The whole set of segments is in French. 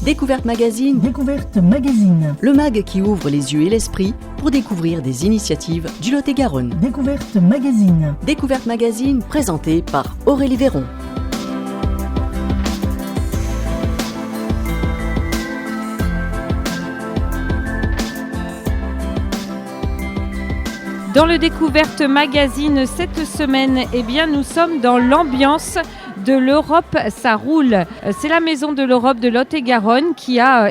Découverte Magazine. Découverte Magazine. Le mag qui ouvre les yeux et l'esprit pour découvrir des initiatives du Lot-et-Garonne. Découverte Magazine. Découverte Magazine présentée par Aurélie Véron. Dans le Découverte Magazine cette semaine, nous sommes dans l'ambiance de l'Europe, ça roule. C'est la Maison de l'Europe de Lot-et-Garonne qui a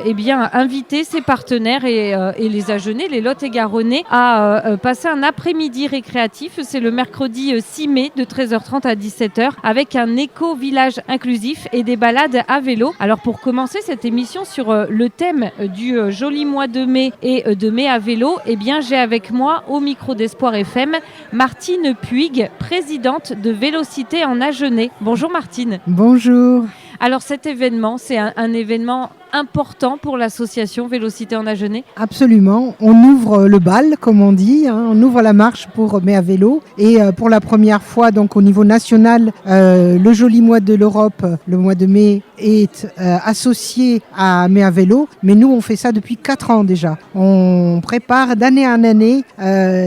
invité ses partenaires et les Agenais, les Lot-et-Garonnais, à passer un après-midi récréatif. C'est le mercredi 6 mai de 13h30 à 17h avec un éco-village inclusif et des balades à vélo. Alors pour commencer cette émission sur le thème du joli mois de mai et de mai à vélo, j'ai avec moi au micro d'Espoir FM Martine Puig, présidente de Vélocité en Agenais. Bonjour Martine. Bonjour. Alors cet événement, c'est un événement important pour l'association Vélocité en Agenais ? Absolument. On ouvre le bal, comme on dit. On ouvre la marche pour Mai à vélo. Et pour la première fois, donc au niveau national, le joli mois de l'Europe, le mois de mai, est associé à Mai à vélo. Mais nous, on fait ça depuis 4 ans déjà. On prépare d'année en année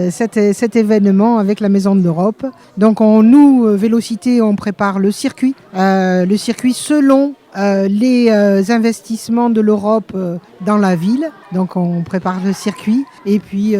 cet événement avec la Maison de l'Europe. Donc nous, Vélocité, on prépare le circuit selon les investissements de l'Europe dans la ville. Donc on prépare le circuit et puis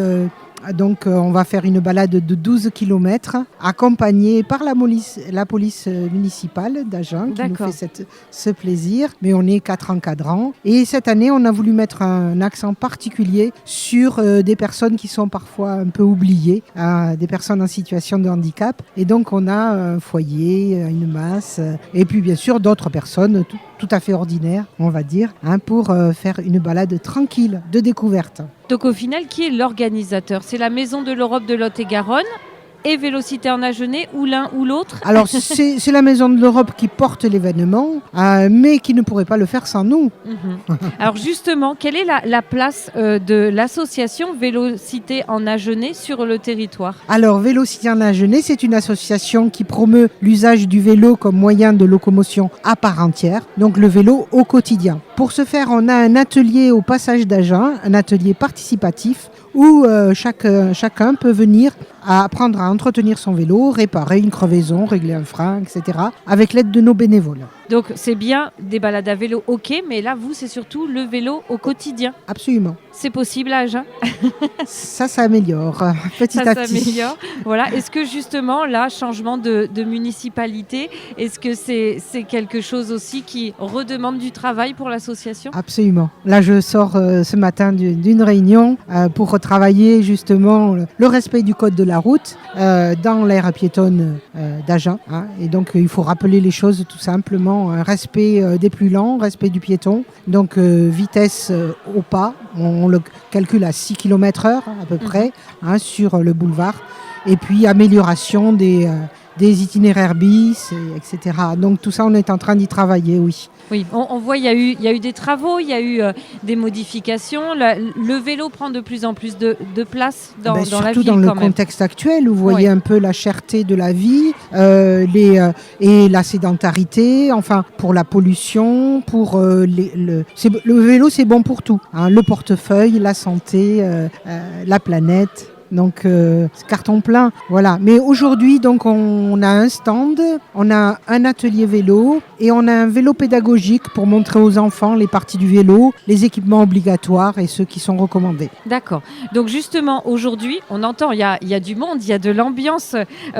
on va faire une balade de 12 km accompagnée par la police municipale d'Agen qui nous fait ce plaisir. Mais on est 4 encadrants. Et cette année, on a voulu mettre un accent particulier sur des personnes qui sont parfois un peu oubliées, des personnes en situation de handicap. Et donc on a un foyer, une masse et puis bien sûr d'autres personnes tout à fait ordinaires, on va dire, pour faire une balade tranquille de découverte. Donc au final, qui est l'organisateur ? C'est la Maison de l'Europe de Lot-et-Garonne et Vélocité en Agenais, ou l'un ou l'autre ? Alors c'est la Maison de l'Europe qui porte l'événement, mais qui ne pourrait pas le faire sans nous. Alors justement, quelle est la place de l'association Vélocité en Agenais sur le territoire ? Alors Vélocité en Agenais, c'est une association qui promeut l'usage du vélo comme moyen de locomotion à part entière, donc le vélo au quotidien. Pour ce faire, on a un atelier au passage d'Agen, un atelier participatif où chacun peut venir apprendre à entretenir son vélo, réparer une crevaison, régler un frein, etc. avec l'aide de nos bénévoles. Donc c'est bien des balades à vélo, ok, mais là vous c'est surtout le vélo au quotidien. Absolument. C'est possible à Agen ? Ça s'améliore petit à petit. Ça s'améliore. Voilà. Est-ce que justement là, changement de municipalité, est-ce que c'est quelque chose aussi qui redemande du travail pour l'association ? Absolument. Là je sors ce matin d'une réunion pour retravailler justement le respect du code de la route dans l'aire piétonne d'Agen. Et donc il faut rappeler les choses tout simplement. Respect des plus lents, respect du piéton. Donc vitesse au pas, on le calcule à 6 km/h à peu près sur le boulevard. Et puis amélioration des itinéraires bis, etc. Donc tout ça, on est en train d'y travailler, oui. Oui, on voit il y a eu des travaux, il y a eu des modifications. Le vélo prend de plus en plus de place dans la ville. Surtout dans le contexte actuel, où vous voyez un peu la cherté de la vie et la sédentarité, pour la pollution, pour le vélo, c'est bon pour tout. Le portefeuille, la santé, la planète. Donc c'est carton plein, voilà. Mais aujourd'hui, donc on a un stand, on a un atelier vélo et on a un vélo pédagogique pour montrer aux enfants les parties du vélo, les équipements obligatoires et ceux qui sont recommandés. D'accord. Donc justement aujourd'hui, on entend, il y a du monde, il y a de l'ambiance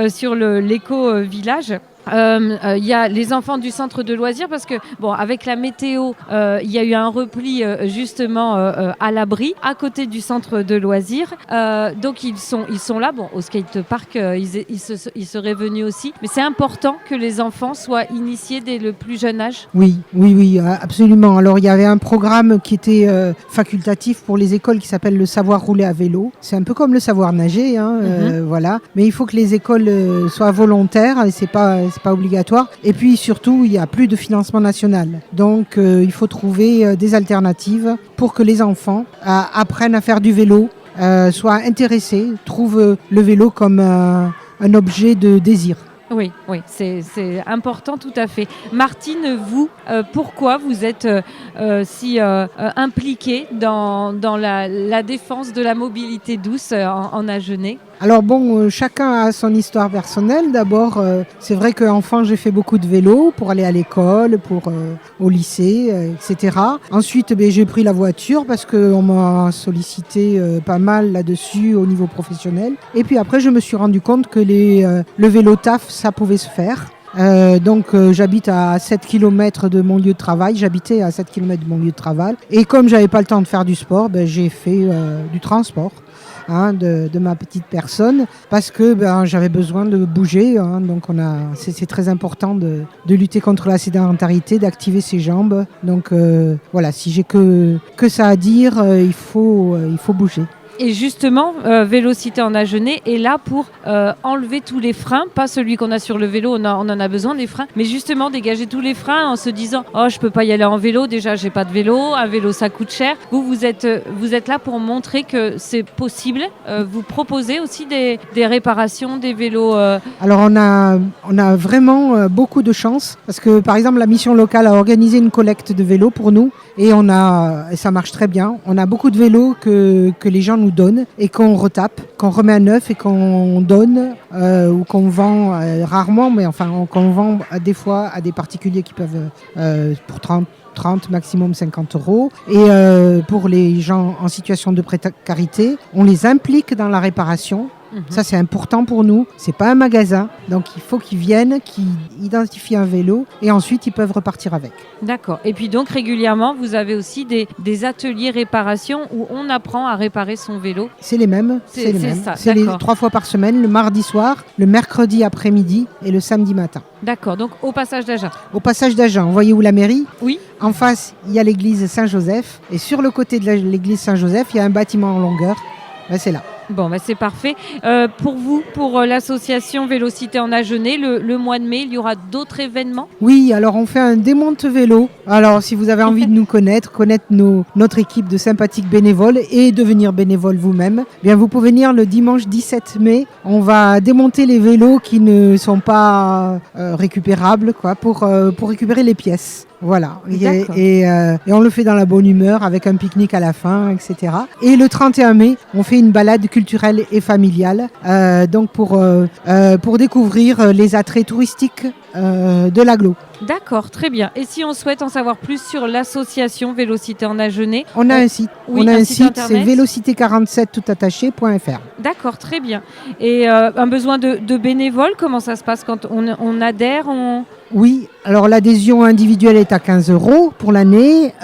sur l'éco-village. Il y a les enfants du centre de loisirs parce que avec la météo il y a eu un repli justement à l'abri à côté du centre de loisirs, donc ils sont là au skatepark, ils seraient venus aussi, mais c'est important que les enfants soient initiés dès le plus jeune âge. Oui, absolument. Alors il y avait un programme qui était facultatif pour les écoles qui s'appelle le savoir rouler à vélo. C'est un peu comme le savoir nager, voilà, mais il faut que les écoles soient volontaires et c'est pas obligatoire. Et puis surtout, il n'y a plus de financement national. Donc il faut trouver des alternatives pour que les enfants apprennent à faire du vélo, soient intéressés, trouvent le vélo comme un objet de désir. Oui, oui, c'est important tout à fait. Martine, vous, pourquoi vous êtes si impliquée dans la défense de la mobilité douce en Agenais? Alors bon, chacun a son histoire personnelle. D'abord, c'est vrai qu'enfant, j'ai fait beaucoup de vélo pour aller à l'école, au lycée, etc. Ensuite, j'ai pris la voiture parce qu'on m'a sollicité pas mal là-dessus au niveau professionnel. Et puis après, je me suis rendu compte que le vélo taf, ça pouvait se faire. Donc j'habite à 7 km de mon lieu de travail, j'habitais à 7 km de mon lieu de travail. Et comme j'avais pas le temps de faire du sport, j'ai fait du transport. De ma petite personne parce que j'avais besoin de bouger, donc c'est très important de lutter contre la sédentarité, d'activer ses jambes, donc voilà, si j'ai que ça à dire, il faut bouger. Et justement, Vélocité en Agenais est là pour enlever tous les freins, pas celui qu'on a sur le vélo, on en a besoin des freins, mais justement dégager tous les freins en se disant « Oh, je peux pas y aller en vélo, déjà j'ai pas de vélo, un vélo ça coûte cher ». Vous êtes là pour montrer que c'est possible. Vous proposez aussi des réparations, des vélos Alors on a vraiment beaucoup de chance parce que par exemple la mission locale a organisé une collecte de vélos pour nous et ça marche très bien. On a beaucoup de vélos que les gens nous donnent et qu'on retape, qu'on remet à neuf et qu'on donne ou qu'on vend rarement, mais enfin qu'on vend des fois à des particuliers qui peuvent pour 30 maximum 50 €. Et pour les gens en situation de précarité, on les implique dans la réparation. Ça, c'est important pour nous. C'est pas un magasin, donc il faut qu'ils viennent, qu'ils identifient un vélo et ensuite ils peuvent repartir avec. D'accord. Et puis donc régulièrement, vous avez aussi des ateliers réparation où on apprend à réparer son vélo. C'est les mêmes. C'est ça, c'est les 3 fois par semaine, le mardi soir, le mercredi après-midi et le samedi matin. D'accord. Donc au passage d'Agen. Au passage d'Agen, vous voyez où la mairie ? Oui. En face, il y a l'église Saint-Joseph et sur le côté de l'église Saint-Joseph, il y a un bâtiment en longueur. C'est là. Bon, c'est parfait. Pour vous, pour l'association Vélocité en Agenais, le mois de mai, il y aura d'autres événements ? Oui, alors on fait un démonte vélo. Alors si vous avez envie de nous connaître notre équipe de sympathiques bénévoles et devenir bénévole vous-même, bien vous pouvez venir le dimanche 17 mai. On va démonter les vélos qui ne sont pas récupérables, pour récupérer les pièces. Voilà, et on le fait dans la bonne humeur avec un pique-nique à la fin, etc. Et le 31 mai, on fait une balade culturelle et familiale, donc pour découvrir les attraits touristiques de l'agglo. D'accord, très bien. Et si on souhaite en savoir plus sur l'association Vélocité en Agenais, on a un site. Oui, on a un site, internet. C'est vélocité47toutattaché.fr. D'accord, très bien. Et un besoin de bénévoles, comment ça se passe quand on adhère Oui, alors l'adhésion individuelle est à 15 € pour l'année.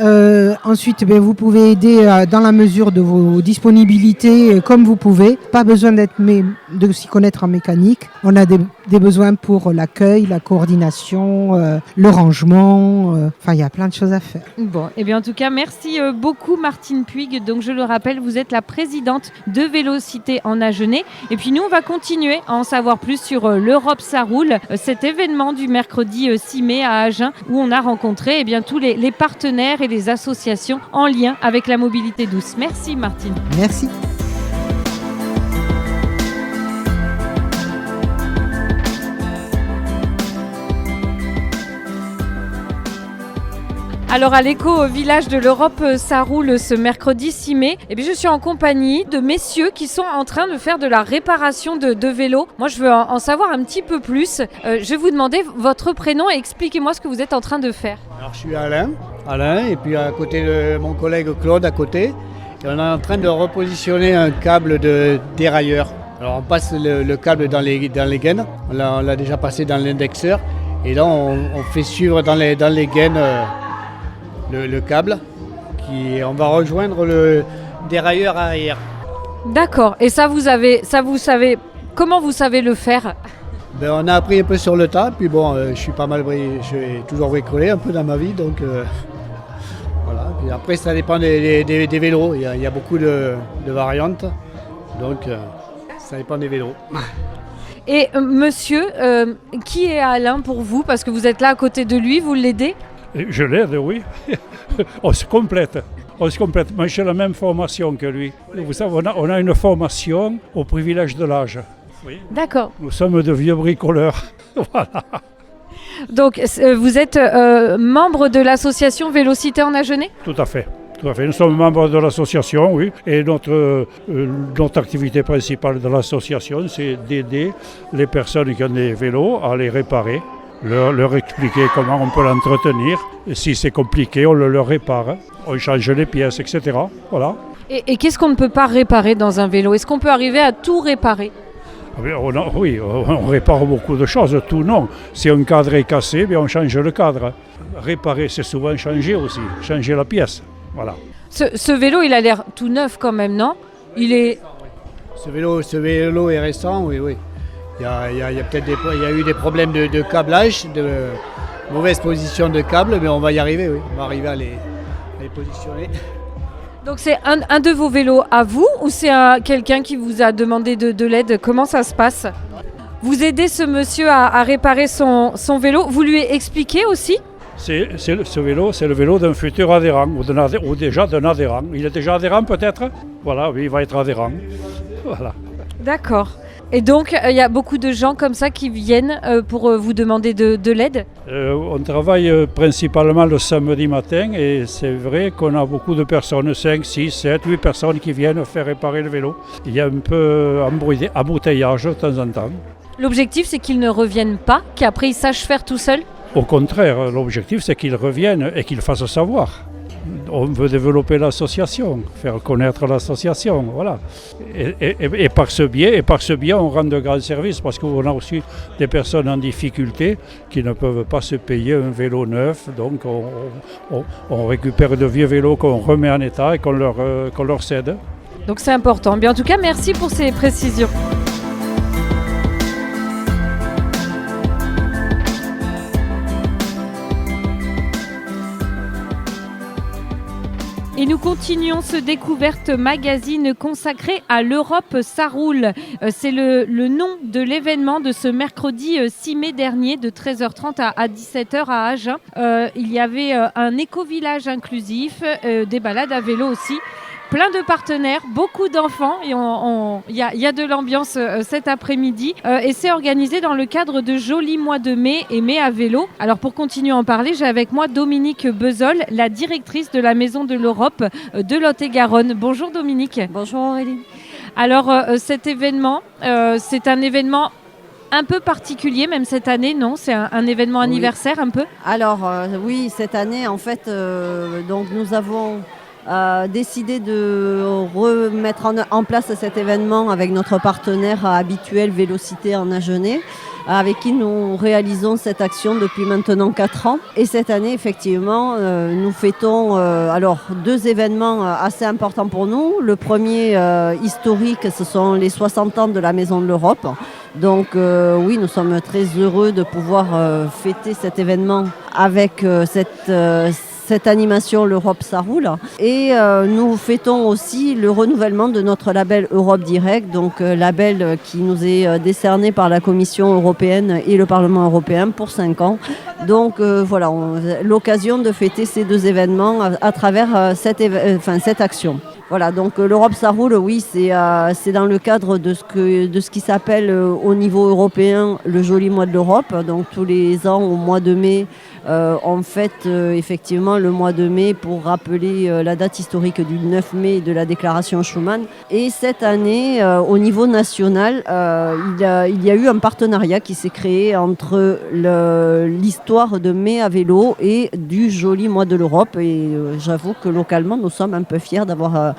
Ensuite, vous pouvez aider dans la mesure de vos disponibilités comme vous pouvez. Pas besoin de s'y connaître en mécanique. On a des besoins pour l'accueil, la coordination, le rangement. Il y a plein de choses à faire. Bon, et bien en tout cas, merci beaucoup Martine Puig. Donc je le rappelle, vous êtes la présidente de Vélocité en Agenais. Et puis nous, on va continuer à en savoir plus sur l'Europe ça roule, cet événement du mercredi 6 mai à Agen, où on a rencontré tous les partenaires et les associations en lien avec la mobilité douce. Merci Martine. Merci. Alors à l'éco-village de l'Europe, ça roule ce mercredi 6 mai. Et bien, je suis en compagnie de messieurs qui sont en train de faire de la réparation de vélos. Moi, je veux en savoir un petit peu plus. Je vais vous demander votre prénom et expliquez-moi ce que vous êtes en train de faire. Alors, je suis Alain, et puis à côté de mon collègue Claude à côté. Et on est en train de repositionner un câble de dérailleur. Alors, on passe le câble dans les gaines. On l'a déjà passé dans l'indexeur. Et là, on fait suivre dans les gaines le câble. On va rejoindre le dérailleur arrière. D'accord. Et ça, vous savez, comment vous savez le faire ? On a appris un peu sur le tas. Puis j'ai toujours bricolé un peu dans ma vie. Donc voilà. Puis après, ça dépend des vélos. Il y a beaucoup de variantes. Donc ça dépend des vélos. Et monsieur, qui est Alain pour vous ? Parce que vous êtes là à côté de lui, vous l'aidez ? Je l'aide, oui. On se complète. Moi, j'ai la même formation que lui. Vous savez, on a une formation au privilège de l'âge. Oui. D'accord. Nous sommes de vieux bricoleurs. Voilà. Donc, vous êtes membre de l'association Vélocité en Agenais ? Tout à fait. Tout à fait. Nous sommes membres de l'association, oui. Et notre activité principale de l'association, c'est d'aider les personnes qui ont des vélos à les réparer, leur expliquer comment on peut l'entretenir. Et si c'est compliqué, on le leur répare. On change les pièces, etc. Voilà. Et qu'est-ce qu'on ne peut pas réparer dans un vélo ? Est-ce qu'on peut arriver à tout réparer ? Oui, on répare beaucoup de choses, tout non. Si un cadre est cassé, bien on change le cadre. Réparer, c'est souvent changer aussi, changer la pièce. Voilà. Ce vélo, il a l'air tout neuf quand même, non ? Ce vélo est récent, oui. Il y a eu des problèmes de câblage, de mauvaise position de câble, mais on va y arriver, oui. On va arriver à les positionner. Donc c'est un de vos vélos à vous ou c'est quelqu'un qui vous a demandé de l'aide ? Comment ça se passe ? Vous aidez ce monsieur à réparer son vélo. Vous lui expliquez aussi ? Ce vélo, c'est le vélo d'un futur adhérent ou déjà d'un adhérent. Il est déjà adhérent peut-être ? Voilà, oui, il va être adhérent. Voilà. D'accord. Et donc, il y a beaucoup de gens comme ça qui viennent pour vous demander de l'aide ? On travaille principalement le samedi matin et c'est vrai qu'on a beaucoup de personnes, 5, 6, 7, 8 personnes qui viennent faire réparer le vélo. Il y a un peu embouteillage de temps en temps. L'objectif, c'est qu'ils ne reviennent pas, qu'après ils sachent faire tout seuls ? Au contraire, l'objectif c'est qu'ils reviennent et qu'ils fassent savoir. On veut développer l'association, faire connaître l'association, voilà. Et par ce biais, on rend de grands services parce qu'on a aussi des personnes en difficulté qui ne peuvent pas se payer un vélo neuf. Donc on récupère de vieux vélos qu'on remet en état et qu'on leur cède. Donc c'est important. Bien, en tout cas, merci pour ces précisions. Et nous continuons ce Découverte Magazine consacré à l'Europe, ça roule. C'est le nom de l'événement de ce mercredi 6 mai dernier de 13h30 à 17h à Agen. Il y avait un éco-village inclusif, des balades à vélo aussi. Plein de partenaires, beaucoup d'enfants et il y a de l'ambiance cet après-midi et c'est organisé dans le cadre de Joli Mois de Mai et Mai à vélo. Alors pour continuer à en parler, j'ai avec moi Dominique Bezol, la directrice de la Maison de l'Europe de Lot-et-Garonne. Bonjour Dominique. Bonjour Aurélie. Alors cet événement, c'est un événement un peu particulier, même cette année, non ? C'est un événement anniversaire un peu ? Alors oui, cette année en fait, donc nous avons décidé de remettre en place cet événement avec notre partenaire habituel Vélocité en Agenais, avec qui nous réalisons cette action depuis maintenant 4 ans. Et cette année, effectivement, nous fêtons alors 2 événements assez importants pour nous. Le premier historique, ce sont les 60 ans de la Maison de l'Europe. Donc oui, nous sommes très heureux de pouvoir fêter cet événement avec cette animation l'Europe ça roule. Et nous fêtons aussi le renouvellement de notre label Europe Direct, donc label qui nous est décerné par la Commission européenne et le Parlement européen pour 5 ans. Donc voilà, l'occasion de fêter ces 2 événements à travers cette action. Voilà, donc l'Europe ça roule, oui, c'est dans le cadre de ce qui s'appelle au niveau européen le Joli Mois de l'Europe. Donc tous les ans au mois de mai, on fête effectivement le mois de mai pour rappeler la date historique du 9 mai de la déclaration Schuman. Et cette année, au niveau national, il y a eu un partenariat qui s'est créé entre l'histoire de mai à vélo et du Joli Mois de l'Europe. Et j'avoue que localement, nous sommes un peu fiers d'avoir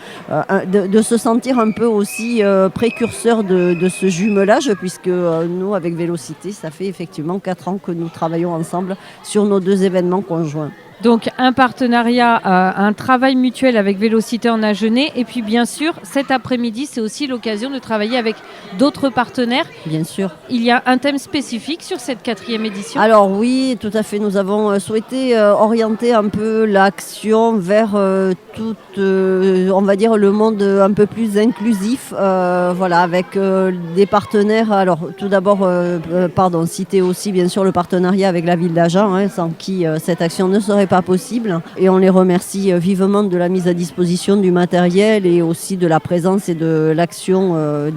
de se sentir un peu aussi précurseurs de ce jumelage, puisque nous, avec Vélocité, ça fait effectivement 4 ans que nous travaillons ensemble sur nos 2 événements conjoints. Donc un partenariat, un travail mutuel avec Vélocité en Agenais et puis bien sûr cet après-midi c'est aussi l'occasion de travailler avec d'autres partenaires. Bien sûr. Il y a un thème spécifique sur cette 4e édition ? Alors oui, tout à fait, nous avons souhaité orienter un peu l'action vers on va dire le monde un peu plus inclusif, voilà, avec des partenaires. Alors tout d'abord, citer aussi bien sûr le partenariat avec la ville d'Agen, sans qui cette action ne serait pas pas possible. Et on les remercie vivement de la mise à disposition du matériel et aussi de la présence et de l'action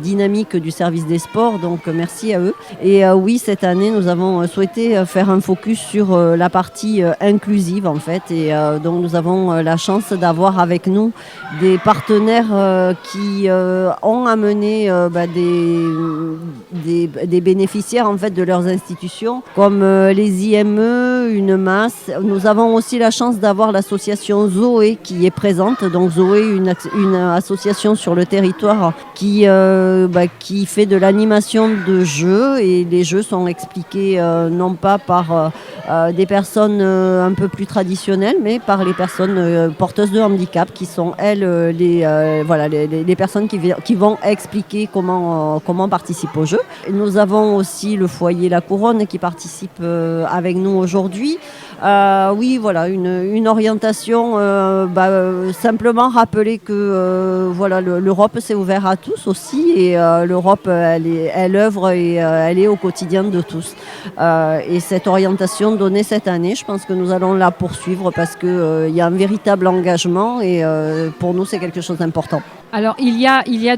dynamique du service des sports. Donc merci à eux. Et oui, cette année, nous avons souhaité faire un focus sur la partie inclusive en fait. Et donc nous avons la chance d'avoir avec nous des partenaires qui ont amené des bénéficiaires en fait de leurs institutions, comme les IME, une masse. Nous avons aussi la chance d'avoir l'association Zoé qui est présente. Donc Zoé, une association sur le territoire qui fait de l'animation de jeux, et les jeux sont expliqués non pas par des personnes un peu plus traditionnelles, mais par les personnes porteuses de handicap qui sont elles les personnes qui vont expliquer comment participer au jeu. Et nous avons aussi le foyer La Couronne qui participe avec nous aujourd'hui. Oui, voilà, une orientation, simplement rappeler que l'Europe s'est ouverte à tous aussi, et l'Europe, elle œuvre et elle est au quotidien de tous. Et cette orientation donnée cette année, je pense que nous allons la poursuivre parce qu'il y a un véritable engagement, et pour nous, c'est quelque chose d'important. Alors, il y a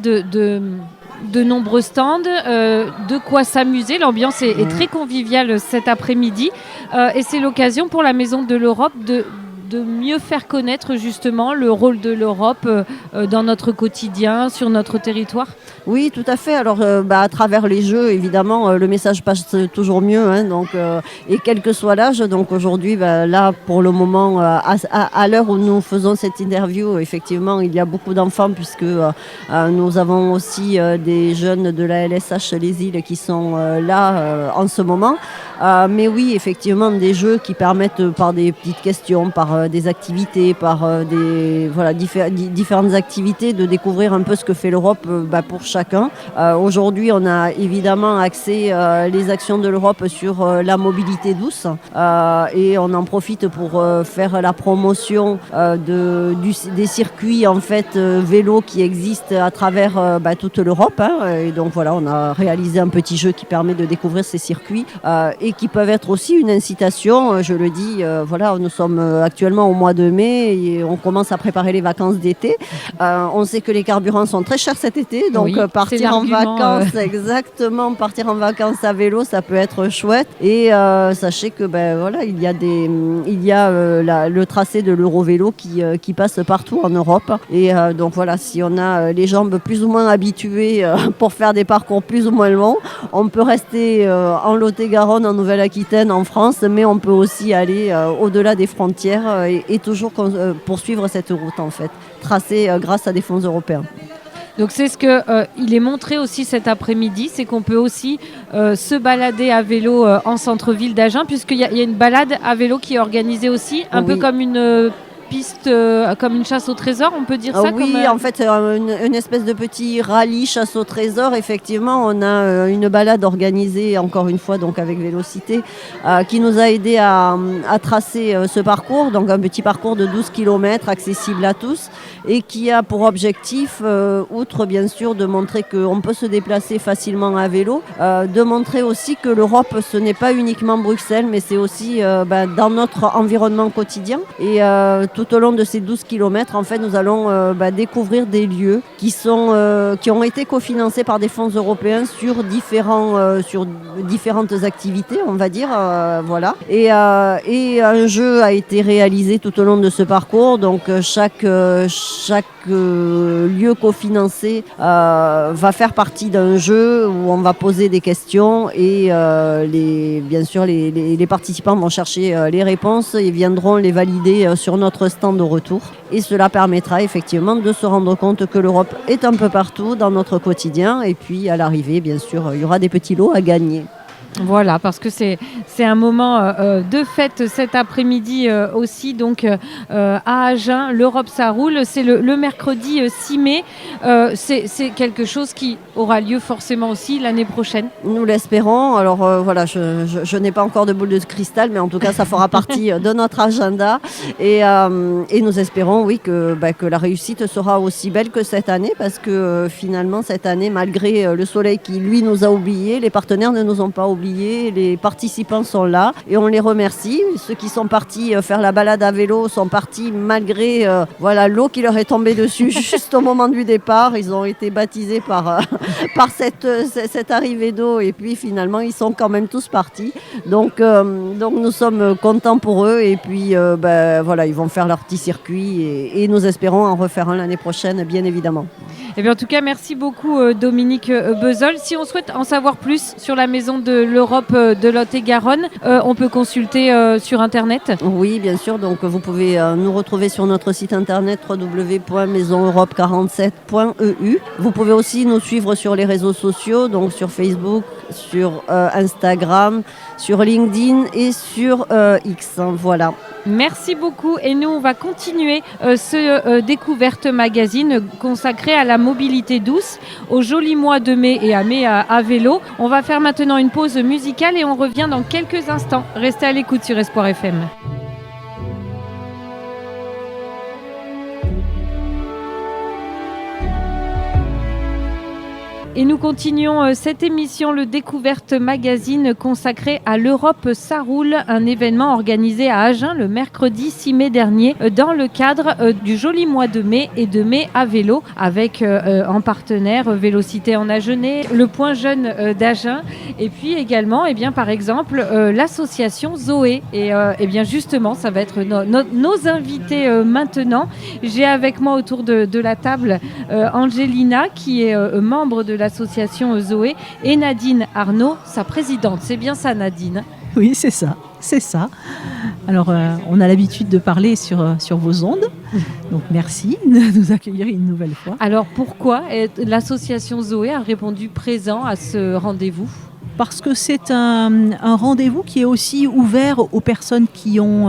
de nombreux stands, de quoi s'amuser. L'ambiance est très conviviale cet après-midi, et c'est l'occasion pour la Maison de l'Europe de mieux faire connaître justement le rôle de l'Europe dans notre quotidien, sur notre territoire. Oui, tout à fait. Alors, à travers les jeux, évidemment, le message passe toujours mieux. Et quel que soit l'âge, donc aujourd'hui, là, pour le moment, à l'heure où nous faisons cette interview, effectivement, il y a beaucoup d'enfants puisque nous avons aussi des jeunes de la LSH Les Îles qui sont là en ce moment. Mais oui, effectivement, des jeux qui permettent par des petites questions, par des activités, par différentes activités, de découvrir un peu ce que fait l'Europe pour chacun. Aujourd'hui, on a évidemment axé les actions de l'Europe sur la mobilité douce, et on en profite pour faire la promotion des circuits en fait vélo qui existent à travers toute l'Europe. Et donc voilà, on a réalisé un petit jeu qui permet de découvrir ces circuits et qui peuvent être aussi une incitation. Je le dis, nous sommes actuellement au mois de mai et on commence à préparer les vacances d'été. On sait que les carburants sont très chers cet été, donc oui, partir en vacances, exactement, partir en vacances à vélo, ça peut être chouette. Et sachez que il y a le tracé de l'Eurovélo qui passe partout en Europe. Et donc voilà, si on a les jambes plus ou moins habituées pour faire des parcours plus ou moins longs, on peut rester en Lot-et-Garonne, en Nouvelle-Aquitaine, en France, mais on peut aussi aller au-delà des frontières et toujours poursuivre cette route en fait, tracée grâce à des fonds européens. Donc c'est ce qu'il est montré aussi cet après-midi, c'est qu'on peut aussi se balader à vélo en centre-ville d'Agen, puisqu'il y a une balade à vélo qui est organisée aussi, un peu comme une piste, comme une chasse au trésor, on peut dire ça? Oui, en fait, une espèce de petit rallye chasse au trésor. Effectivement, on a une balade organisée, encore une fois, donc avec Vélocité, qui nous a aidé à tracer ce parcours, donc un petit parcours de 12 km accessible à tous, et qui a pour objectif, outre bien sûr de montrer qu'on peut se déplacer facilement à vélo, de montrer aussi que l'Europe, ce n'est pas uniquement Bruxelles, mais c'est aussi dans notre environnement quotidien. Et tout au long de ces 12 km, en fait, nous allons découvrir des lieux qui ont été cofinancés par des fonds européens sur différentes activités, on va dire, voilà. Et un jeu a été réalisé tout au long de ce parcours. Donc chaque lieu cofinancé va faire partie d'un jeu où on va poser des questions et bien sûr les participants vont chercher les réponses et viendront les valider sur notre stand de retour. Et cela permettra effectivement de se rendre compte que l'Europe est un peu partout dans notre quotidien. Et puis à l'arrivée, bien sûr, il y aura des petits lots à gagner. Voilà, parce que c'est un moment de fête cet après-midi aussi, donc à Agen, l'Europe ça roule, c'est le mercredi 6 mai, c'est quelque chose qui aura lieu forcément aussi l'année prochaine. Nous l'espérons, alors voilà, je n'ai pas encore de boule de cristal, mais en tout cas ça fera partie de notre agenda et nous espérons oui que la réussite sera aussi belle que cette année, parce que finalement cette année, malgré le soleil qui lui nous a oubliés, les partenaires ne nous ont pas oubliés. oublié. Les participants sont là et on les remercie. Ceux qui sont partis faire la balade à vélo sont partis malgré l'eau qui leur est tombée dessus juste au moment du départ. Ils ont été baptisés par cette arrivée d'eau et puis finalement ils sont quand même tous partis. Donc nous sommes contents pour eux et puis ils vont faire leur petit circuit et nous espérons en refaire un l'année prochaine, bien évidemment. Eh bien, en tout cas, merci beaucoup Dominique Bezold. Si on souhaite en savoir plus sur la Maison de l'Europe de Lot-et-Garonne, on peut consulter sur Internet. Oui, bien sûr. Donc, vous pouvez nous retrouver sur notre site internet www.maisoneurope47.eu. Vous pouvez aussi nous suivre sur les réseaux sociaux, donc sur Facebook, sur Instagram, sur LinkedIn et sur X. Voilà. Merci beaucoup et nous on va continuer ce Découverte Magazine consacré à la mobilité douce, au joli mois de mai et à mai à vélo. On va faire maintenant une pause musicale et on revient dans quelques instants. Restez à l'écoute sur Espoir FM. Et nous continuons cette émission, le Découverte Magazine, consacré à l'Europe ça roule, un événement organisé à Agen le mercredi 6 mai dernier dans le cadre du joli mois de mai et de mai à vélo, avec en partenaire Vélocité en Agenais, le Point Jeune d'Agen et puis également par exemple l'association Zoé. Et bien justement, ça va être nos invités maintenant. J'ai avec moi autour de la table Angelina qui est membre de l'association Zoé et Nadine Arnaud, sa présidente. C'est bien ça, Nadine? Oui, c'est ça. Alors, on a l'habitude de parler sur vos ondes. Donc, merci de nous accueillir une nouvelle fois. Alors, pourquoi l'association Zoé a répondu présent à ce rendez-vous? Parce que c'est un rendez-vous qui est aussi ouvert aux personnes qui ont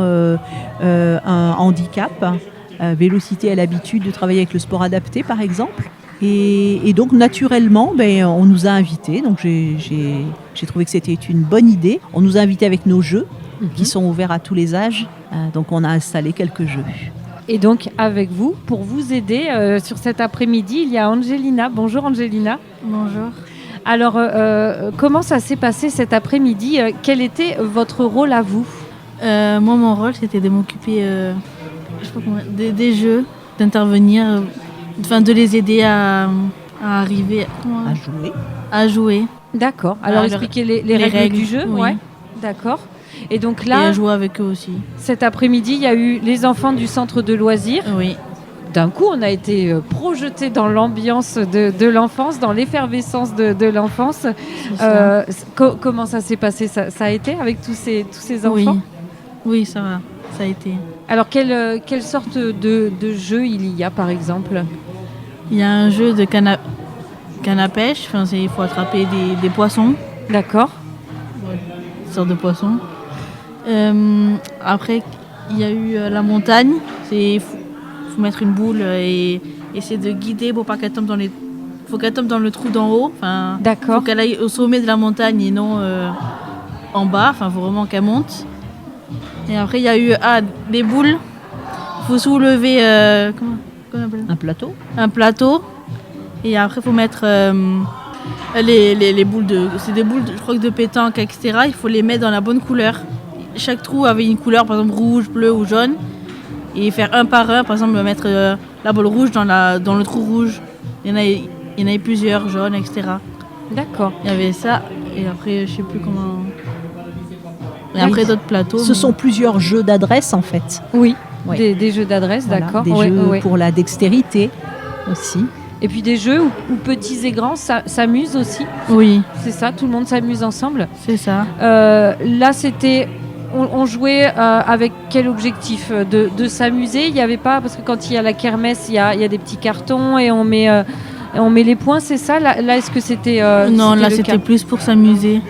un handicap. Vélocité a l'habitude de travailler avec le sport adapté, par exemple. Et donc naturellement, on nous a invités. Donc j'ai trouvé que c'était une bonne idée. On nous a invités avec nos jeux qui sont ouverts à tous les âges. Donc on a installé quelques jeux. Et donc avec vous, pour vous aider sur cet après-midi, il y a Angelina. Bonjour Angelina. Bonjour. Alors comment ça s'est passé cet après-midi? Quel était votre rôle à vous? Moi, mon rôle, c'était de m'occuper des jeux, d'intervenir. De les aider à arriver à jouer. D'accord. Alors expliquez les règles du jeu. Oui. Ouais. D'accord. Et donc là, et à jouer avec eux aussi. Cet après-midi, il y a eu les enfants du centre de loisirs. Oui. D'un coup, on a été projetés dans l'ambiance de l'enfance, dans l'effervescence de l'enfance. Comment ça s'est passé? Ça a été avec tous ces enfants? Oui, ça va. Ça a été. Alors, quelle sorte de jeu il y a, par exemple? Il y a un jeu de canne à pêche. Il faut attraper des poissons. D'accord. Une sorte de poisson. Après, il y a eu la montagne. Il faut mettre une boule et essayer de guider pour pas qu'elle tombe faut qu'elle tombe dans le trou d'en haut. D'accord. Faut qu'elle aille au sommet de la montagne et non en bas. Faut vraiment qu'elle monte. Et après, il y a eu des boules. Il faut soulever comment on appelle ça ? Un plateau. Et après, il faut mettre les boules c'est des boules, je crois, de pétanque, etc. Il faut les mettre dans la bonne couleur. Chaque trou avait une couleur, par exemple rouge, bleu ou jaune. Et faire un par un, par exemple, mettre la boule rouge dans le trou rouge. Il y en avait plusieurs, jaunes, etc. D'accord. Il y avait ça. Et après, je ne sais plus comment... Et après d'autres plateaux. Ce sont plusieurs jeux d'adresse en fait. Oui, des jeux d'adresse, voilà, d'accord. Des jeux pour la dextérité aussi. Et puis des jeux où petits et grands s'amusent aussi. Oui. C'est ça, tout le monde s'amuse ensemble. C'est ça. Là, on jouait avec quel objectif? De s'amuser? Il n'y avait pas, parce que quand il y a la kermesse, il y a des petits cartons et on met les points, c'est ça? Là, est-ce que c'était... non, là c'était plus pour s'amuser.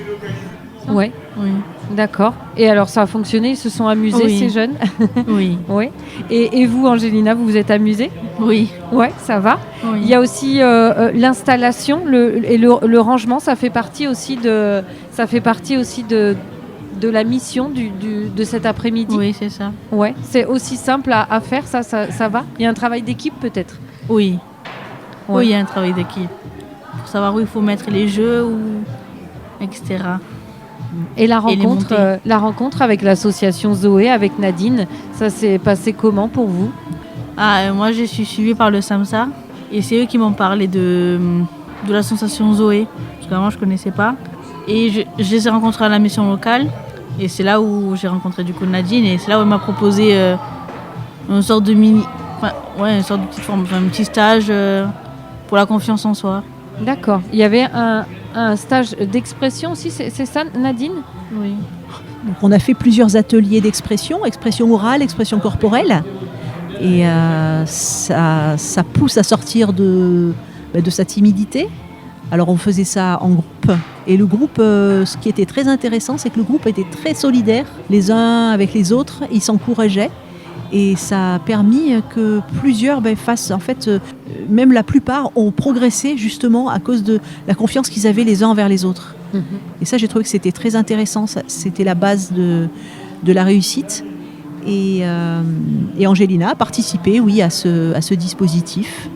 Ouais. Oui. D'accord. Et alors ça a fonctionné, ils se sont amusés, ces jeunes? Oui. Oui. Et vous, Angelina, vous vous êtes amusée? Oui. Ouais, ça va. Oui. Il y a aussi l'installation et le rangement, ça fait partie aussi de la mission de cet après-midi. Oui, c'est ça. Ouais. C'est aussi simple à faire, ça va? Il y a un travail d'équipe peut-être? Oui. Ouais. Oui, il y a un travail d'équipe. Pour savoir où il faut mettre les jeux, etc. Et la les rencontre, montées. la rencontre avec l'association Zoé, avec Nadine, ça s'est passé comment pour vous? Moi, je suis suivie par le SAMSA et c'est eux qui m'ont parlé de l'association Zoé. Parce qu'avant, je ne connaissais pas. Et je les ai rencontrés à la mission locale. Et c'est là où j'ai rencontré du coup Nadine. Et c'est là où elle m'a proposé une sorte de une sorte de petite forme, un petit stage pour la confiance en soi. D'accord. Il y avait un stage d'expression aussi, c'est ça Nadine? Oui. Donc, on a fait plusieurs ateliers d'expression, expression orale, expression corporelle. Et ça pousse à sortir de sa timidité. Alors on faisait ça en groupe. Et le groupe, ce qui était très intéressant, c'est que le groupe était très solidaire, les uns avec les autres. Ils s'encourageaient. Et ça a permis que plusieurs fassent, en fait, même la plupart ont progressé justement à cause de la confiance qu'ils avaient les uns envers les autres. Et ça, j'ai trouvé que c'était très intéressant. C'était la base de la réussite. Et Angelina a participé, oui, à ce dispositif.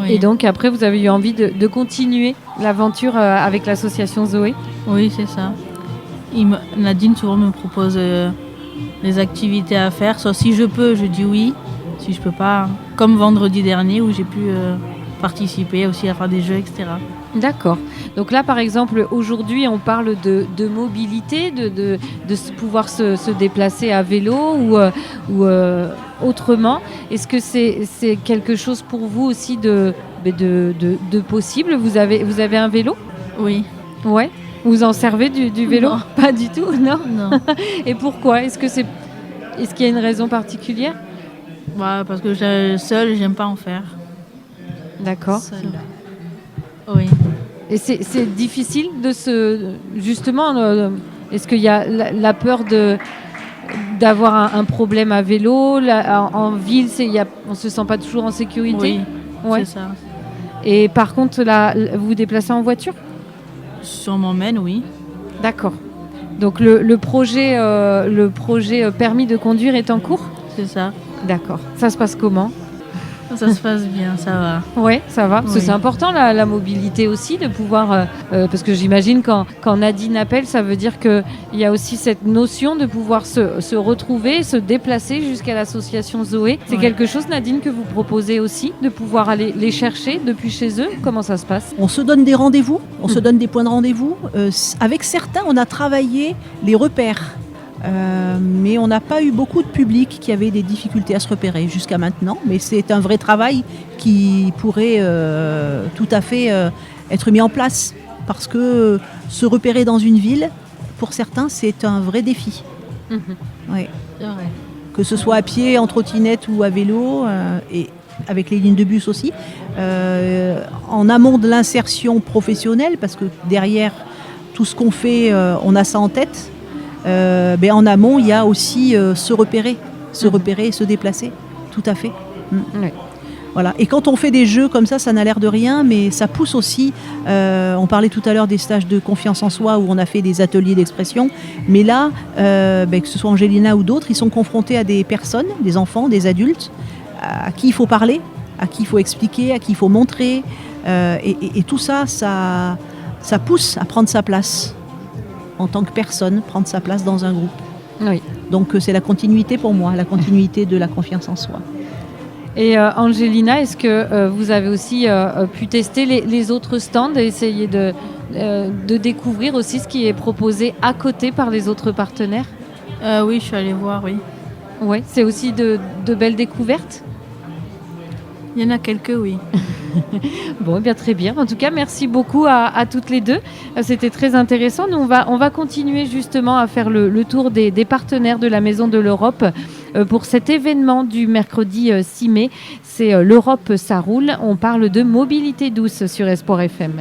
Oui. Et donc après, vous avez eu envie de continuer l'aventure avec l'association Zoé? Oui, c'est ça. Nadine souvent me propose des activités à faire. Soit si je peux, je dis oui. Si je peux pas, comme vendredi dernier où j'ai pu participer aussi à faire des jeux, etc. D'accord. Donc là, par exemple, aujourd'hui, on parle de mobilité, de pouvoir se déplacer à vélo ou autrement. Est-ce que c'est quelque chose pour vous aussi de possible? Vous avez un vélo? Oui. Ouais. Vous en servez du vélo? Non. Pas du tout, non? Non. Et pourquoi? Est-ce qu'il y a une raison particulière? Parce que seule, j'aime pas en faire. D'accord. Oui. Et c'est difficile justement, est-ce qu'il y a la peur d'avoir un problème à vélo en ville, on se sent pas toujours en sécurité? Oui, Ouais. c'est ça. Et par contre, là, vous vous déplacez en voiture? Si on m'emmène, oui. D'accord. Donc le projet permis de conduire est en cours? C'est ça. D'accord. Ça se passe comment? Ça se passe bien, ça va. Ouais, ça va. Parce que Oui. c'est important la mobilité aussi, de pouvoir. Parce que j'imagine quand Nadine appelle, ça veut dire qu'il y a aussi cette notion de pouvoir se retrouver, se déplacer jusqu'à l'association Zoé. C'est Ouais. quelque chose, Nadine, que vous proposez aussi, de pouvoir aller les chercher depuis chez eux? Comment ça se passe? On se donne des rendez-vous, on se donne des points de rendez-vous. Avec certains, on a travaillé les repères. Mais on n'a pas eu beaucoup de public qui avait des difficultés à se repérer jusqu'à maintenant. Mais c'est un vrai travail qui pourrait tout à fait être mis en place. Parce que se repérer dans une ville, pour certains, c'est un vrai défi. Ouais. C'est vrai. Que ce soit à pied, en trottinette ou à vélo, et avec les lignes de bus aussi. En amont de l'insertion professionnelle, parce que derrière tout ce qu'on fait, on a ça en tête. En amont, il y a aussi se repérer et se déplacer. Tout à fait. Ouais. Voilà. Et quand on fait des jeux comme ça n'a l'air de rien, mais ça pousse aussi. On parlait tout à l'heure des stages de confiance en soi où on a fait des ateliers d'expression. Mais là, que ce soit Angelina ou d'autres, ils sont confrontés à des personnes, des enfants, des adultes, à qui il faut parler, à qui il faut expliquer, à qui il faut montrer. Et tout ça pousse à prendre sa place en tant que personne, prendre sa place dans un groupe. Oui. Donc c'est la continuité pour moi, la continuité de la confiance en soi. Et Angelina, est-ce que vous avez aussi pu tester les autres stands et essayer de découvrir aussi ce qui est proposé à côté par les autres partenaires? Oui, je suis allée voir, oui. Oui, c'est aussi de belles découvertes? Il y en a quelques, oui. Bon, eh bien très bien. En tout cas, merci beaucoup à toutes les deux. C'était très intéressant. Nous, on va continuer justement à faire le tour des partenaires de la Maison de l'Europe pour cet événement du mercredi 6 mai. C'est l'Europe, ça roule. On parle de mobilité douce sur Espoir FM.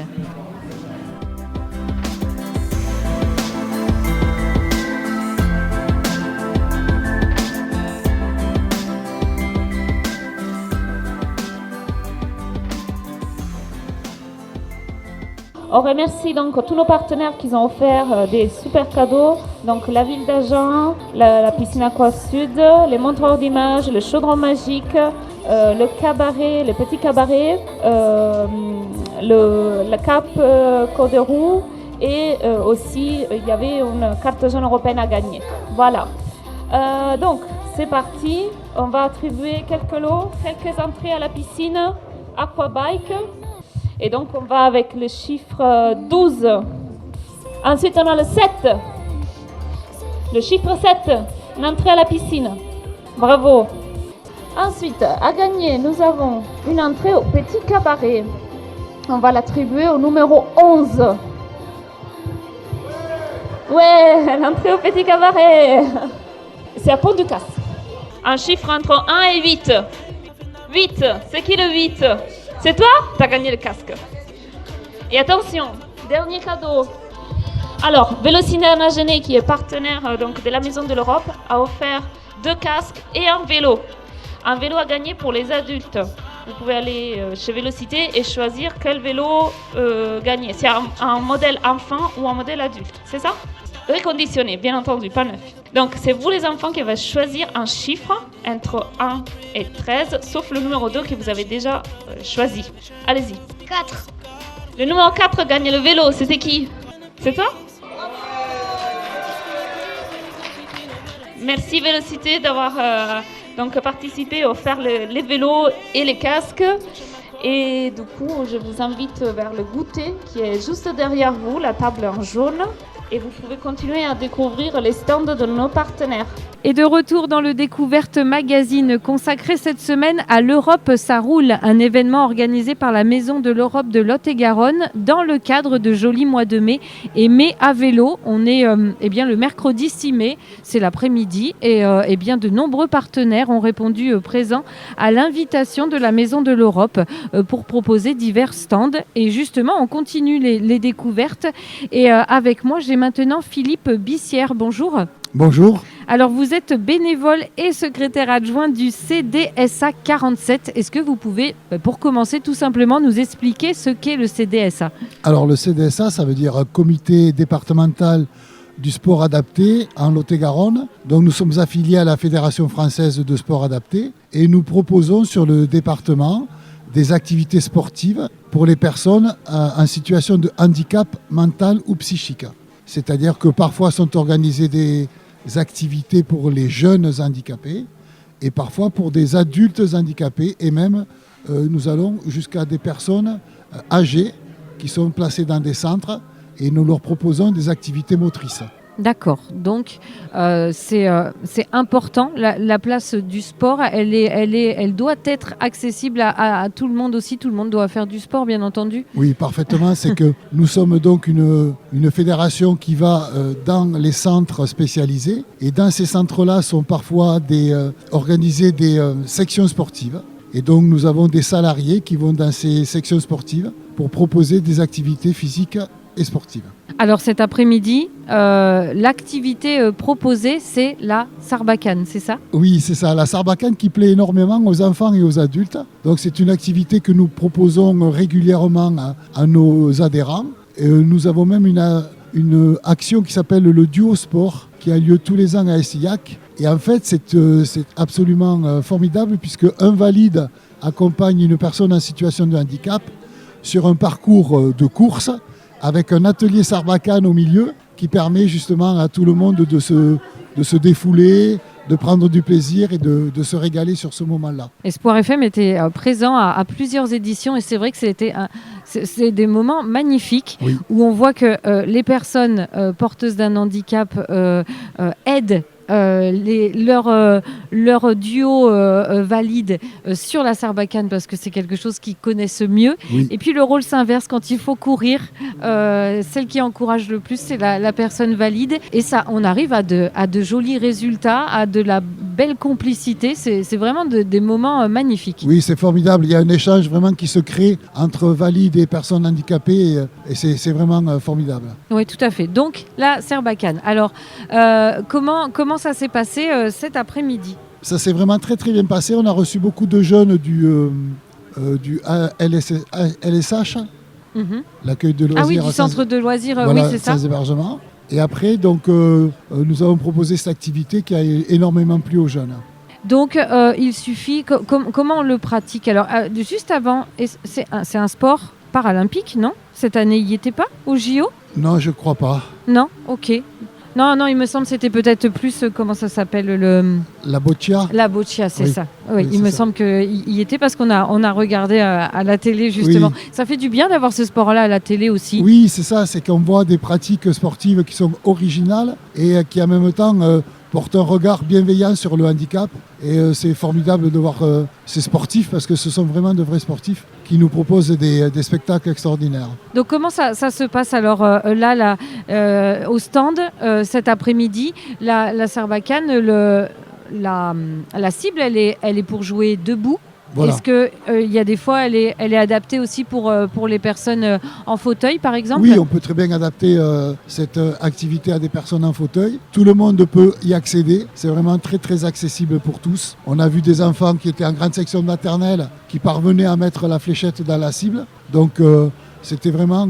On remercie donc tous nos partenaires qui ont offert des super cadeaux. Donc la ville d'Agen, la piscine Aqua Sud, les montreurs d'images, le chaudron magique, le cabaret, le petit cabaret, la cape Côte de Roue et aussi il y avait une carte jaune européenne à gagner. Voilà. Donc c'est parti, on va attribuer quelques lots, quelques entrées à la piscine Aquabike. Et donc on va avec le chiffre 12. Ensuite on a le 7. Le chiffre 7, l'entrée à la piscine. Bravo. Ensuite, à gagner, nous avons une entrée au petit cabaret. On va l'attribuer au numéro 11. Ouais, l'entrée au petit cabaret. C'est à Pont-du-Casse. Un chiffre entre 1 et 8. 8, c'est qui le 8? C'est toi? T'as gagné le casque. Et attention, dernier cadeau. Alors, Vélociné Anagenais, qui est partenaire donc, de la Maison de l'Europe, a offert 2 casques et un vélo. Un vélo à gagner pour les adultes. Vous pouvez aller chez Vélocité et choisir quel vélo gagner. C'est un modèle enfant ou un modèle adulte, c'est ça? Reconditionné, bien entendu, pas neuf. Donc, c'est vous les enfants qui allez choisir un chiffre entre 1 et 13, sauf le numéro 2 que vous avez déjà choisi. Allez-y. 4. Le numéro 4 gagne le vélo, c'était qui? C'est toi? Merci Vélocité d'avoir donc participé, offert les vélos et les casques. Et du coup, je vous invite vers le goûter qui est juste derrière vous, la table en jaune. Et vous pouvez continuer à découvrir les stands de nos partenaires. Et de retour dans le Découverte Magazine consacré cette semaine à l'Europe ça roule, un événement organisé par la Maison de l'Europe de Lot-et-Garonne dans le cadre de Joli Mois de Mai et Mai à vélo. On est le mercredi 6 mai, c'est l'après-midi et bien de nombreux partenaires ont répondu présents à l'invitation de la Maison de l'Europe pour proposer divers stands. Et justement, on continue les découvertes et avec moi, j'ai maintenant Philippe Bissière. Bonjour. Bonjour. Alors, vous êtes bénévole et secrétaire adjoint du CDSA 47. Est-ce que vous pouvez, pour commencer, tout simplement nous expliquer ce qu'est le CDSA? Alors, le CDSA, ça veut dire Comité départemental du sport adapté en Lot-et-Garonne. Donc, nous sommes affiliés à la Fédération française de sport adapté et nous proposons sur le département des activités sportives pour les personnes en situation de handicap mental ou psychique. C'est-à-dire que parfois sont organisées des activités pour les jeunes handicapés et parfois pour des adultes handicapés et même nous allons jusqu'à des personnes âgées qui sont placées dans des centres et nous leur proposons des activités motrices. D'accord, donc c'est important, la place du sport, elle doit être accessible à tout le monde aussi, tout le monde doit faire du sport bien entendu. Oui, parfaitement, c'est que nous sommes donc une fédération qui va dans les centres spécialisés et dans ces centres-là sont parfois organisées des sections sportives et donc nous avons des salariés qui vont dans ces sections sportives pour proposer des activités physiques et sportives. Alors cet après-midi, l'activité proposée, c'est la Sarbacane, c'est ça? Oui, c'est ça, la Sarbacane qui plaît énormément aux enfants et aux adultes. Donc c'est une activité que nous proposons régulièrement à nos adhérents. Et nous avons même une action qui s'appelle le Duo Sport, qui a lieu tous les ans à Essillac. Et en fait, c'est absolument formidable puisque un valide accompagne une personne en situation de handicap sur un parcours de course avec un atelier Sarbacane au milieu qui permet justement à tout le monde de se défouler, de prendre du plaisir et de se régaler sur ce moment-là. Espoir FM était présent à plusieurs éditions et c'est vrai que c'est des moments magnifiques où on voit que les personnes porteuses d'un handicap aident leur duo valide sur la Sarbacane parce que c'est quelque chose qu'ils connaissent mieux. Oui. Et puis le rôle s'inverse quand il faut courir. Celle qui encourage le plus, c'est la personne valide. Et ça, on arrive à de jolis résultats, à de la belle complicité. C'est vraiment des moments magnifiques. Oui, c'est formidable. Il y a un échange vraiment qui se crée entre valides et personnes handicapées et c'est vraiment formidable. Oui, tout à fait. Donc, la Sarbacane. Alors, comment ça s'est passé cet après-midi? Ça s'est vraiment très très bien passé. On a reçu beaucoup de jeunes du LSH, l'accueil de loisirs. Ah oui, du centre de loisirs, voilà, oui, c'est ça. Sans hébergement. Et après, donc, nous avons proposé cette activité qui a énormément plu aux jeunes. Donc, il suffit... comment on le pratique? Alors, juste avant, c'est un sport paralympique, non? Cette année, il n'y était pas au JO? Non, je ne crois pas. Non, ok. Non, il me semble que c'était peut-être plus, comment ça s'appelle La boccia. La boccia, c'est Oui. ça. Oui, il c'est me ça. semble qu'il y était parce qu'on a regardé à la télé justement. Oui. Ça fait du bien d'avoir ce sport-là à la télé aussi. Oui, c'est ça, c'est qu'on voit des pratiques sportives qui sont originales et qui en même temps portent un regard bienveillant sur le handicap. Et c'est formidable de voir ces sportifs parce que ce sont vraiment de vrais sportifs qui nous proposent des spectacles extraordinaires. Donc comment ça se passe alors là, au stand cet après-midi, la Sarbacane, la cible elle est pour jouer debout. Voilà. Est-ce qu'il y a des fois elle est adaptée aussi pour les personnes en fauteuil par exemple? Oui, on peut très bien adapter cette activité à des personnes en fauteuil. Tout le monde peut y accéder. C'est vraiment très très accessible pour tous. On a vu des enfants qui étaient en grande section maternelle qui parvenaient à mettre la fléchette dans la cible. Donc c'était vraiment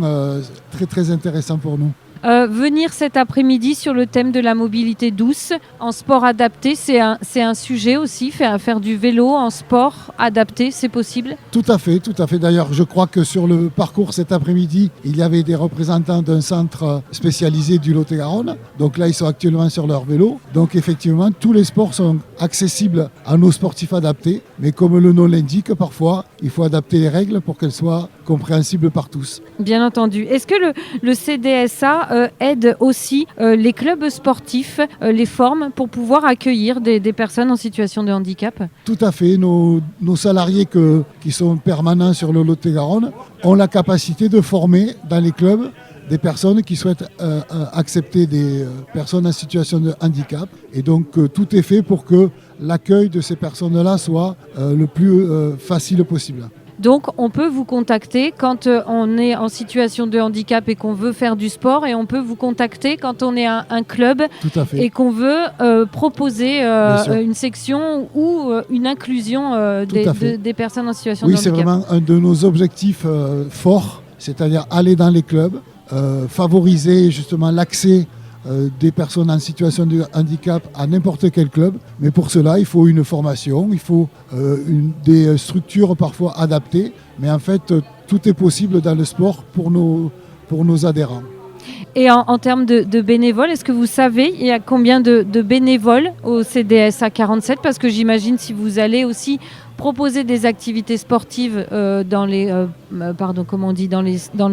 très très intéressant pour nous. Venir cet après-midi sur le thème de la mobilité douce en sport adapté, c'est un sujet aussi, faire du vélo en sport adapté, c'est possible? Tout à fait, tout à fait. D'ailleurs, je crois que sur le parcours cet après-midi, il y avait des représentants d'un centre spécialisé du Lot-et-Garonne. Donc là, ils sont actuellement sur leur vélo. Donc effectivement, tous les sports sont accessibles à nos sportifs adaptés. Mais comme le nom l'indique, parfois, il faut adapter les règles pour qu'elles soient compréhensibles par tous. Bien entendu. Est-ce que le CDSA aide aussi les clubs sportifs, les formes pour pouvoir accueillir des personnes en situation de handicap? Tout à fait. Nos salariés qui sont permanents sur le Lot-et-Garonne ont la capacité de former dans les clubs des personnes qui souhaitent accepter des personnes en situation de handicap. Et donc tout est fait pour que l'accueil de ces personnes-là soit le plus facile possible. Donc on peut vous contacter quand on est en situation de handicap et qu'on veut faire du sport, et on peut vous contacter quand on est un club Tout à fait. et qu'on veut proposer une section ou une inclusion des personnes en situation de Oui, c'est handicap. vraiment un de nos objectifs forts, c'est-à-dire aller dans les clubs, favoriser justement l'accès des personnes en situation de handicap à n'importe quel club. Mais pour cela, il faut une formation, il faut des structures parfois adaptées. Mais en fait, tout est possible dans le sport pour nos adhérents. Et en termes de bénévoles, est-ce que vous savez il y a combien de bénévoles au CDSA 47? Parce que j'imagine si vous allez aussi proposer des activités sportives dans les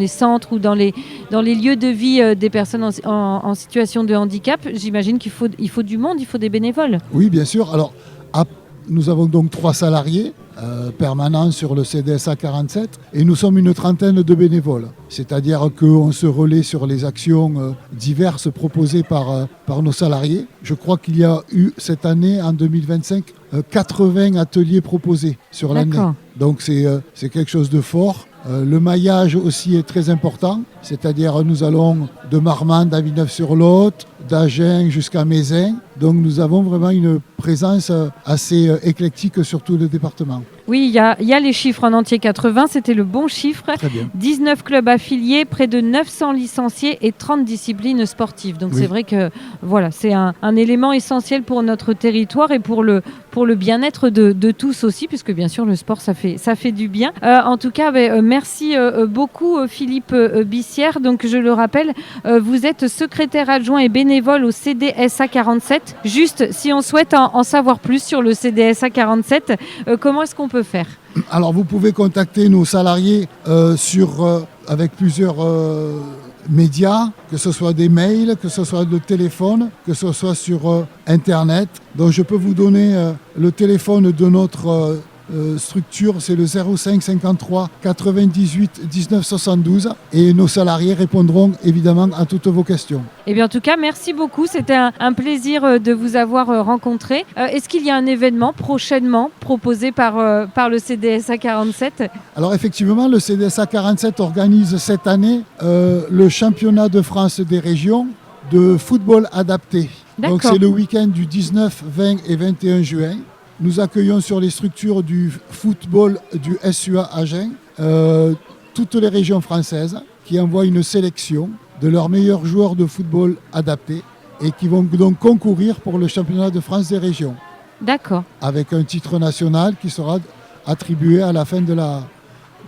centres ou dans les lieux de vie des personnes en situation de handicap, j'imagine qu'il faut du monde, il faut des bénévoles. Oui, bien sûr. Alors, nous avons donc 3 salariés permanents sur le CDSA 47 et nous sommes une trentaine de bénévoles. C'est-à-dire qu'on se relaie sur les actions diverses proposées par nos salariés. Je crois qu'il y a eu cette année, en 2025, 80 ateliers proposés sur l'année. Donc c'est quelque chose de fort. Le maillage aussi est très important, c'est-à-dire nous allons de Marmande à Villeneuve-sur-Lot, d'Agen jusqu'à Mézin. Donc nous avons vraiment une présence assez éclectique sur tout le département. Oui, il y a les chiffres en entier 80, c'était le bon chiffre. Très bien. 19 clubs affiliés, près de 900 licenciés et 30 disciplines sportives. Donc c'est vrai que voilà, c'est un élément essentiel pour notre territoire et pour le bien-être de tous aussi, puisque bien sûr le sport ça fait du bien. En tout cas, merci beaucoup Philippe Bissière. Donc je le rappelle, vous êtes secrétaire adjoint et bénévole au CDSA 47. Juste, si on souhaite en savoir plus sur le CDSA 47, comment est-ce qu'on peut faire? Alors vous pouvez contacter nos salariés avec plusieurs médias, que ce soit des mails, que ce soit le téléphone, que ce soit sur Internet. Donc je peux vous donner le téléphone de notre structure, c'est le 05 53 98 19 72 et nos salariés répondront évidemment à toutes vos questions. Eh bien, en tout cas, merci beaucoup. C'était un plaisir de vous avoir rencontré. Est-ce qu'il y a un événement prochainement proposé par le CDSA 47? Alors effectivement, le CDSA 47 organise cette année le championnat de France des régions de football adapté. D'accord. Donc c'est le week-end du 19, 20 et 21 juin. Nous accueillons sur les structures du football du SUA Agen toutes les régions françaises qui envoient une sélection de leurs meilleurs joueurs de football adaptés et qui vont donc concourir pour le championnat de France des régions. D'accord. Avec un titre national qui sera attribué à la fin de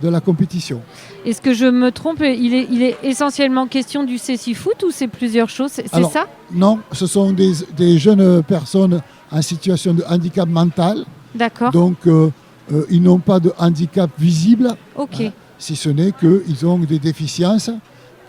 de la compétition. Est-ce que je me trompe, il est essentiellement question du cécifoot ou c'est plusieurs choses? C'est Alors, ça? Non, ce sont des jeunes personnes en situation de handicap mental. D'accord. Donc, ils n'ont pas de handicap visible, Ok. si ce n'est qu'ils ont des déficiences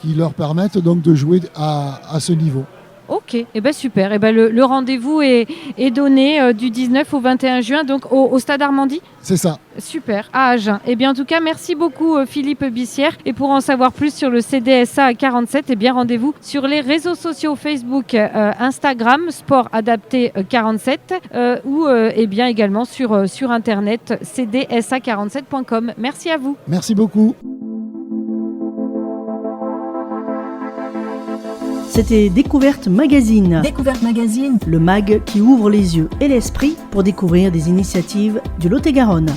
qui leur permettent donc de jouer à ce niveau. Ok, super. Le rendez-vous est donné du 19 au 21 juin, donc au Stade Armandie. C'est ça. Super, à Agen. En tout cas, merci beaucoup Philippe Bissière. Et pour en savoir plus sur le CDSA 47, rendez-vous sur les réseaux sociaux Facebook, Instagram, Sport Adapté 47 ou également sur Internet, cdsa47.com. Merci à vous. Merci beaucoup. C'était Découverte Magazine. Découverte Magazine. Le mag qui ouvre les yeux et l'esprit pour découvrir des initiatives du Lot-et-Garonne.